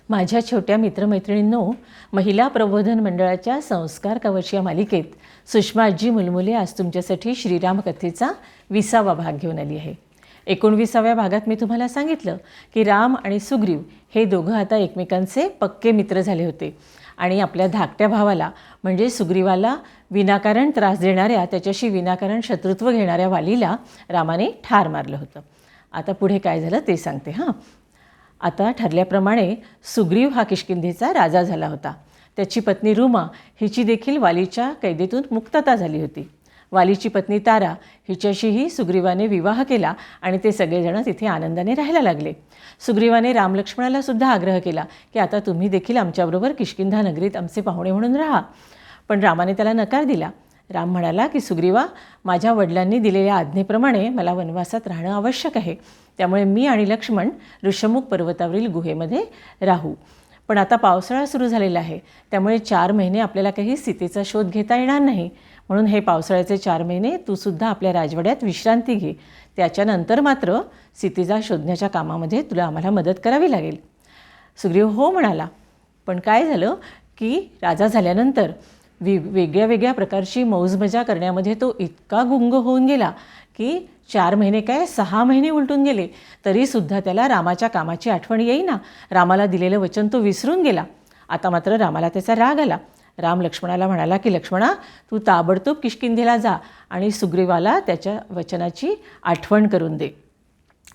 माझ्या छोट्या मित्रमैत्रिणींनो, महिला प्रबोधन मंडळाच्या संस्कार कवच या मालिकेत सुषमा आजी मुलमुले आज तुमच्यासाठी श्रीराम कथेचा 20वा भाग घेऊन आली आहे. 19व्या भागात मी तुम्हाला सांगितलं की राम आणि सुग्रीव हे दोघं आता एकमेकांचे पक्के मित्र झाले होते आणि आपल्या धाकट्या भावाला म्हणजे सुग्रीवाला विनाकारण त्रास देणाऱ्या, त्याच्याशी विनाकारण शत्रुत्व घेणाऱ्या वालीला रामाने ठार मारलं होतं. आता पुढे काय झालं ते सांगते हां. आता ठरल्याप्रमाणे सुग्रीव हा किष्किंधेचा राजा झाला होता. त्याची पत्नी रुमा हिची देखील वालीच्या कैदेतून मुक्तता झाली होती. वालीची पत्नी तारा हिच्याशीही सुग्रीवाने विवाह केला आणि ते सगळेजण तिथे आनंदाने राहायला लागले. सुग्रीवाने रामलक्ष्मणाला सुद्धा आग्रह केला की आता तुम्ही देखील आमच्याबरोबर किष्किंधा नगरीत आमचे पाहुणे म्हणून राहा, पण रामाने त्याला नकार दिला. राम म्हणाला की सुग्रीवा, माझ्या वडिलांनी दिलेल्या आज्ञेप्रमाणे मला वनवासात राहणं आवश्यक आहे, त्यामुळे मी आणि लक्ष्मण ऋषमुख पर्वतावरील गुहेमध्ये राहू. पण आता पावसाळा सुरू झालेला आहे, त्यामुळे 4 महिने आपल्याला काही सीतेचा शोध घेता येणार नाही, म्हणून हे पावसाळ्याचे 4 महिने तू सुद्धा आपल्या राजवाड्यात विश्रांती घे. त्याच्यानंतर मात्र सीतेचा शोधण्याच्या कामामध्ये तुला आम्हाला मदत करावी लागेल. सुग्रीव हो म्हणाला. पण काय झालं की राजा झाल्यानंतर वेगळ्या वेगळ्या प्रकारची मौजमजा करण्यामध्ये तो इतका गुंग होऊन गेला की 4 महिने काय 6 महिने उलटून गेले तरीसुद्धा त्याला रामाच्या कामाची आठवण येईना. रामाला दिलेलं वचन तो विसरून गेला. आता मात्र रामाला त्याचा राग आला. राम लक्ष्मणाला म्हणाला की लक्ष्मणा, तू ताबडतोब किष्किंधेला जा आणि सुग्रीवाला त्याच्या वचनाची आठवण करून दे.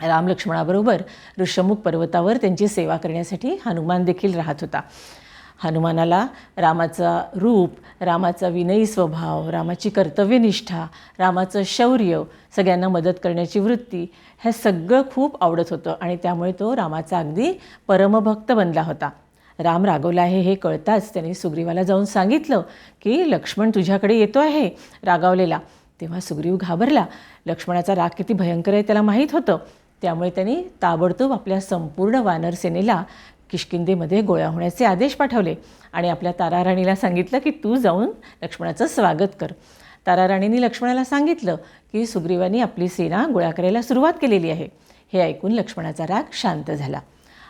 राम लक्ष्मणाबरोबर ऋषमुख पर्वतावर त्यांची सेवा करण्यासाठी हनुमान देखील राहत होता. हनुमानाला रामाचा रूप, रामाचा विनयी स्वभाव, रामाची कर्तव्यनिष्ठा, रामाचं शौर्य, सगळ्यांना मदत करण्याची वृत्ती हे सगळं खूप आवडत होतं आणि त्यामुळे तो रामाचा अगदी परमभक्त बनला होता. राम रागवला आहे हे कळताच त्यांनी सुग्रीवाला जाऊन सांगितलं की लक्ष्मण तुझ्याकडे येतो आहे रागावलेला. तेव्हा सुग्रीव घाबरला. लक्ष्मणाचा राग किती भयंकर आहे त्याला माहीत होतं, त्यामुळे त्यांनी ताबडतोब आपल्या संपूर्ण वानर सेनेला किष्किंधेमध्ये गोळा होण्याचे आदेश पाठवले आणि आपल्या ताराराणीला सांगितलं की तू जाऊन लक्ष्मणाचं स्वागत कर. ताराराणींनी लक्ष्मणाला सांगितलं की सुग्रीवानी आपली सेना गोळा करायला सुरुवात केलेली आहे. हे ऐकून लक्ष्मणाचा राग शांत झाला.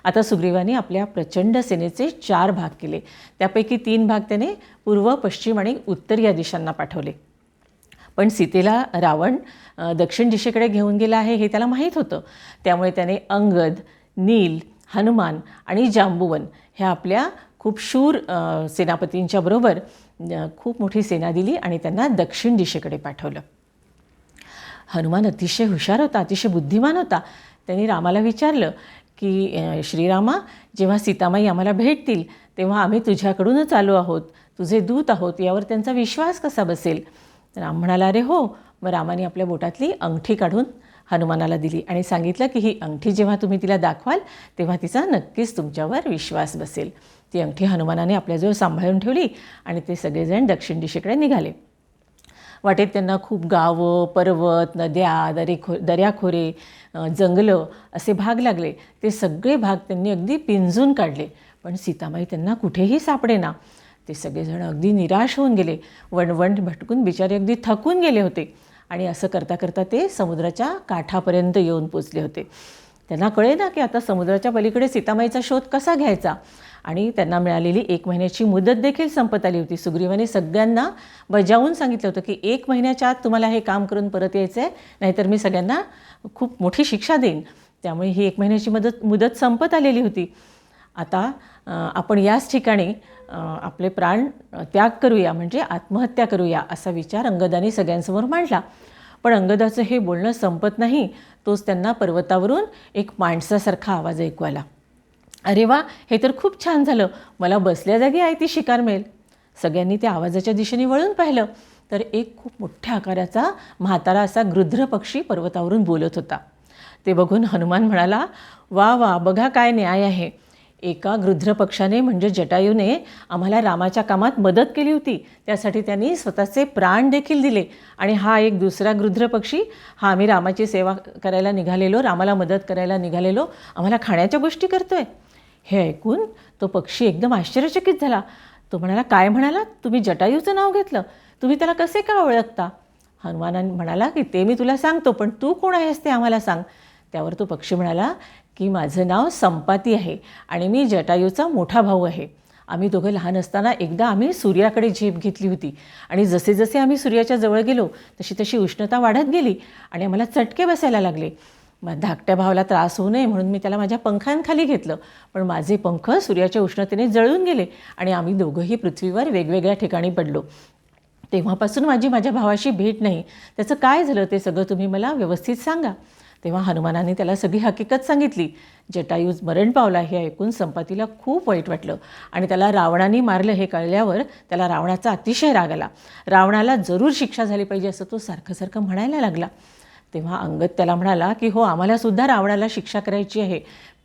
आता सुग्रीवाने आपल्या प्रचंड सेनेचे 4 भाग केले. त्यापैकी 3 भाग त्याने पूर्व, पश्चिम आणि उत्तर या दिशांना पाठवले. पण सीतेला रावण दक्षिण दिशेकडे घेऊन गेला आहे हे त्याला माहीत होतं, त्यामुळे त्याने अंगद, नील, हनुमान आणि जांबुवन ह्या आपल्या खूप शूर सेनापतींच्या बरोबर खूप मोठी सेना दिली आणि त्यांना दक्षिण दिशेकडे पाठवलं. हनुमान अतिशय हुशार होता, अतिशय बुद्धिमान होता. त्यांनी रामाला विचारलं की श्रीरामा, जेव्हा सीतामाई आम्हाला भेटतील तेव्हा आम्ही तुझ्याकडूनच आलो आहोत, तुझे दूत आहोत, यावर त्यांचा विश्वास कसा बसेल. राम म्हणाला, अरे हो. मग रामाने आपल्या बोटातली अंगठी काढून हनुमानाला दिली आणि सांगितलं की ही अंगठी जेव्हा तुम्ही तिला दाखवाल तेव्हा तिचा नक्कीच तुमच्यावर विश्वास बसेल. ती अंगठी हनुमानाने आपल्याजवळ सांभाळून ठेवली आणि ते सगळेजण दक्षिण दिशेकडे निघाले. वाटेत त्यांना खूप गावं, पर्वत, नद्या, दऱ्याखोरे, जंगलं असे भाग लागले. ते सगळे भाग त्यांनी अगदी पिंजून काढले, पण सीतामाई त्यांना कुठेही सापडेना. ते सगळेजण अगदी निराश होऊन गेले. वणवण भटकून बिचारे अगदी थकून गेले होते आणि असं करता करता ते समुद्राच्या काठापर्यंत येऊन पोचले होते. त्यांना कळे ना की आता समुद्राच्या पलीकडे सीतामाईचा शोध कसा घ्यायचा आणि त्यांना मिळालेली 1 महिन्याची मुदत देखील संपत आली होती. सुग्रीवाने सगळ्यांना बजावून सांगितलं होतं की 1 महिन्याच्या आत तुम्हाला हे काम करून परत यायचं आहे, नाहीतर मी सगळ्यांना खूप मोठी शिक्षा देईन. त्यामुळे ही 1 महिन्याची मुदत संपत आलेली होती. आता आपण याच ठिकाणी आपले प्राण त्याग करूया, म्हणजे आत्महत्या करूया, असा विचार अंगदाने सगळ्यांसमोर मांडला. पण अंगदाचं हे बोलणं संपत नाही, तोच त्यांना पर्वतावरून एक माणसासारखा आवाज ऐकू आला. अरे वा, हे तर खूप छान झालं, मला बसल्या जागी आहे ती शिकार मिळेल. सगळ्यांनी त्या आवाजाच्या दिशेने वळून पाहिलं तर एक खूप मोठ्या आकाराचा म्हातारा असा गृध्र पक्षी पर्वतावरून बोलत होता. ते बघून हनुमान म्हणाला, वा वा, बघा काय न्याय आहे. एका गृध्र पक्षाने म्हणजे जटायूने आम्हाला रामाच्या कामात मदत केली होती, त्यासाठी त्यांनी स्वतःचे प्राण देखील दिले. आणि हा एक दुसरा गृध्र पक्षी, हा आम्ही रामाची सेवा करायला निघालेलो, रामाला मदत करायला निघालेलो, आम्हाला खाण्याच्या गोष्टी करतोय. हे ऐकून तो पक्षी एकदम आश्चर्यचकित झाला. तो म्हणाला, काय म्हणाला तुम्ही? जटायूचं नाव घेतलं, तुम्ही त्याला कसे का ओळखता? हनुमानाने म्हणाला की ते मी तुला सांगतो, पण तू कोण आहेस ते आम्हाला सांग. त्यावर तो पक्षी म्हणाला की माझं नाव संपाती आहे आणि मी जटायूचा मोठा भाऊ आहे. आम्ही दोघं लहान असताना एकदा आम्ही सूर्याकडे झेप घेतली होती आणि जसे जसे आम्ही सूर्याच्या जवळ गेलो तशी तशी उष्णता वाढत गेली आणि आम्हाला चटके बसायला लागले. मग धाकट्या भावाला त्रास होऊ नये म्हणून मी त्याला माझ्या पंखांखाली घेतलं, पण माझे पंख सूर्याच्या उष्णतेने जळून गेले आणि आम्ही दोघंही पृथ्वीवर वेगवेगळ्या ठिकाणी पडलो. तेव्हापासून माझ्या भावाशी भेट नाही. त्याचं काय झालं ते सगळं तुम्ही मला व्यवस्थित सांगा. तेव्हा हनुमानाने त्याला सगळी हकीकत सांगितली. जटायू मरण पावला हे ऐकून संपातीला खूप वाईट वाटलं आणि त्याला रावणाने मारलं हे कळल्यावर त्याला रावणाचा अतिशय राग आला. रावणाला जरूर शिक्षा झाली पाहिजे असं तो सारखं म्हणायला लागला. तेव्हा अंगद त्याला म्हणाला की हो, आम्हालासुद्धा रावणाला शिक्षा करायची आहे,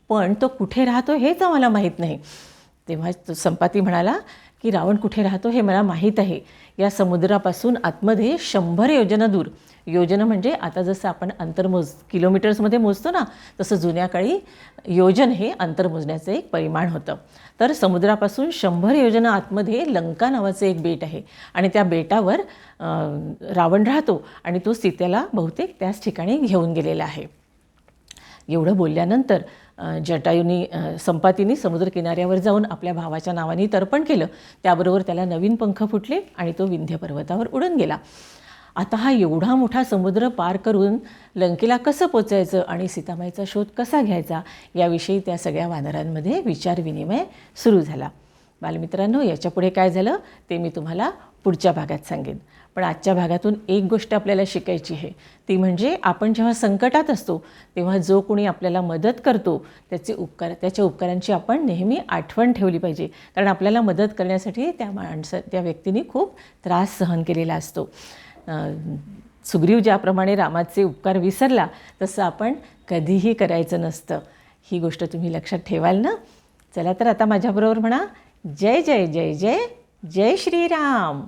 पण तो कुठे राहतो हेच आम्हाला माहीत नाही. तेव्हा तो संपाती म्हणाला की रावण कुठे राहतो हे मला माहीत आहे. या समुद्रापासून आतमध्ये 100 योजनं दूर, योजनं म्हणजे आता जसं आपण अंतर किलोमीटर्समध्ये मोजतो ना, तसं जुन्या काळी योजन हे अंतर मोजण्याचं एक परिमाण होतं. तर समुद्रापासून 100 योजनं आतमध्ये लंका नावाचं एक बेट आहे आणि त्या बेटावर रावण राहतो आणि तो सीतेला बहुतेक त्याच ठिकाणी घेऊन गेलेला आहे. एवढं बोलल्यानंतर जटायूनी संपातीने समुद्रकिनाऱ्यावर जाऊन आपल्या भावाच्या नावाने तर्पण केलं. त्याबरोबर त्याला नवीन पंख फुटले आणि तो विंध्य पर्वतावर उडून गेला. आता हा एवढा मोठा समुद्र पार करून लंकेला कसं पोचायचं आणि सीतामाईचा शोध कसा घ्यायचा याविषयी त्या सगळ्या वानरांमध्ये विचारविनिमय सुरू झाला. बालमित्रांनो, याच्यापुढे काय झालं ते मी तुम्हाला पुढच्या भागात सांगेन. पण आजच्या भागातून एक गोष्ट आपल्याला शिकायची आहे, ती म्हणजे आपण जेव्हा संकटात असतो तेव्हा जो कोणी आपल्याला मदत करतो त्याच्या उपकारांची आपण नेहमी आठवण ठेवली पाहिजे. कारण आपल्याला मदत करण्यासाठी त्या व्यक्तीने खूप त्रास सहन केलेला असतो. सुग्रीव ज्याप्रमाणे रामाचे उपकार विसरला तसं आपण कधीही करायचं नसतं. ही गोष्ट तुम्ही लक्षात ठेवाल ना? चला तर आता माझ्याबरोबर म्हणा, जय जय जय जय जय श्रीराम.